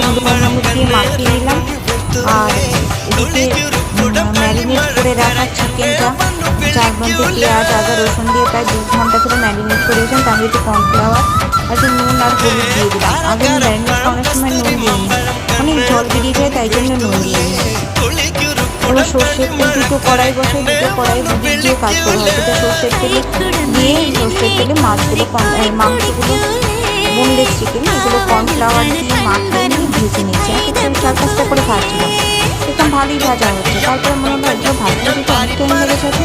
হলুদ দিয়ে মাখিয়ে নিলাম। আর এদিকে ম্যারিনেট করে রাখা চিকেনটা যার মধ্যে পেঁয়াজ আদা রসুন দিয়ে প্রায় 2 ঘন্টা ধরে ম্যারিনেট করে রেখেছিলাম, তার একটু কর্নফ্লাওয়ার আর একটু নুন আর হলুদ দিয়ে দিলাম। আগে আমি ম্যারিনেট করানোর সময় নুন দিইনি, অনেক জল বেরিয়ে যায়, তাই জন্য নুন দিইনি। এবার সর্ষের তেল, দুটো কড়াই বসে, দুটো কড়াই দুদিক দিয়ে কাজ করা হয়। দুটো সর্ষের তেলে দিয়ে সর্ষের তেলে মাছগুলো মাংসগুলো বোনলেস চিকেন এগুলো কর্নফ্লাওয়ার দিয়ে মাখিয়ে নিয়ে ভেজে নিচ্ছে। একটা 4-5টা করে ভাজছিলাম, একদম ভালোই ভাজা হচ্ছে। তারপরে মনে হলো এগুলো ভাজতে দিতে অনেক টাইম লেগে যাবে,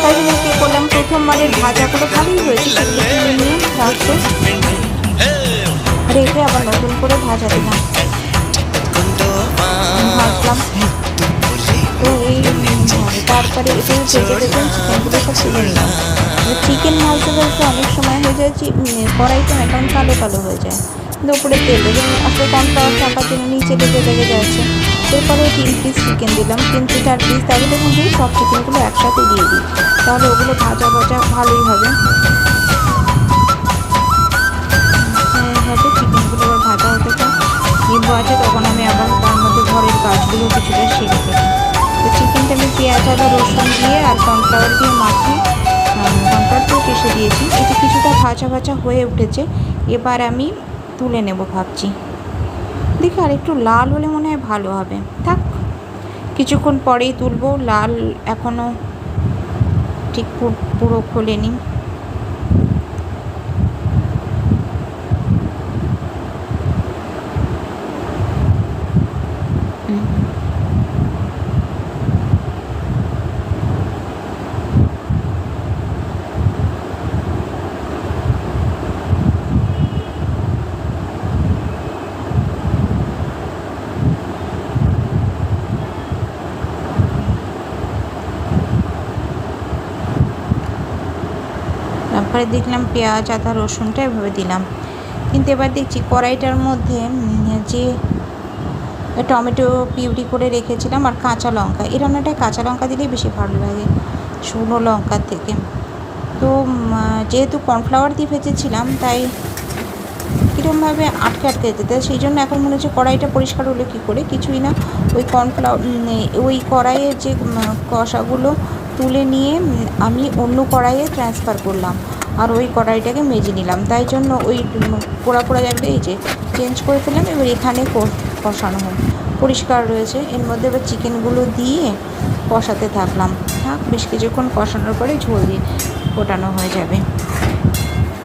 তাই জন্য কী করলাম, প্রথমবারের ভাজাগুলো ভালোই হয়েছে সেগুলো তুলে নিয়ে রাখতে রেখে আবার নতুন করে ভাজা দিলাম, ভাজলাম। তো এই তারপরে এটা ভেজে ভেজে চিকেনগুলো সব তুলে নিলাম। চিকেন ভাজতে ভাজতে অনেক সময় হয়ে যায় কড়াইটা এখন কালো কালো হয়ে যায়, কিন্তু উপরে তেল এবং আসলে কর্নফ্লাওয়ার থাকার জন্য নিচে লেগে যাচ্ছে। এরপরে 3 পিস চিকেন দিলাম, 3-4 পিস। তাহলে দেখুন যদি সব চিকেনগুলো একসাথে দিয়ে দিই, তাহলে ওগুলো ভাজা ভালোই হবে। চিকেনগুলো আবার ভাজা হতে নিম্ব আছে, তখন আমি আবার তার মধ্যে ঘরের কাজগুলো কিছুটা সেরে ফেলি। তো চিকেনটা আমি পেঁয়াজ আদা রসুন দিয়ে আর কর্নফ্লাওয়ার দিয়ে মাখিয়ে কর্নফ্লাওয়ারটাও শেষে দিয়েছি। এটা কিছুটা ভাজা হয়ে উঠেছে, এবার আমি তুলে নেব ভাবছি। দেখি আর একটু লাল হলে মনে হয় ভালো হবে, থাক কিছুক্ষণ পরেই তুলবো। লাল এখনও ঠিক পুরো খোলেনি। তারপরে দেখলাম পেঁয়াজ আদা রসুনটা এভাবে দিলাম, কিন্তু এবার দেখছি কড়াইটার মধ্যে যে টমেটো পিউরি করে রেখেছিলাম আর কাঁচা লঙ্কা, এই রান্নাটায় কাঁচা লঙ্কা দিলেই বেশি ভালো লাগে শুকনো লঙ্কার থেকে। তো যেহেতু কর্নফ্লাওয়ার দিয়ে ভেজেছিলাম তাই কীরকমভাবে আটকে যেত, সেই জন্য এখন মনে হচ্ছে কড়াইটা পরিষ্কার হলো কী করে, কিছুই না। ওই কড়াইয়ের যে কষাগুলো তুলে নিয়ে আমি অন্য কড়াইয়ে ট্রান্সফার করলাম আর ওই কড়াইটাকে মেজে নিলাম, তাই জন্য ওই পোড়া জায়গাটা এই যে চেঞ্জ করে ফেললাম। এবার এখানে কষানো হয়, পরিষ্কার রয়েছে। এর মধ্যে এবার চিকেনগুলো দিয়ে কষাতে থাকলাম, বেশ কিছুক্ষণ কষানোর পরে ঝোল দিয়ে ফোটানো হয়ে যাবে।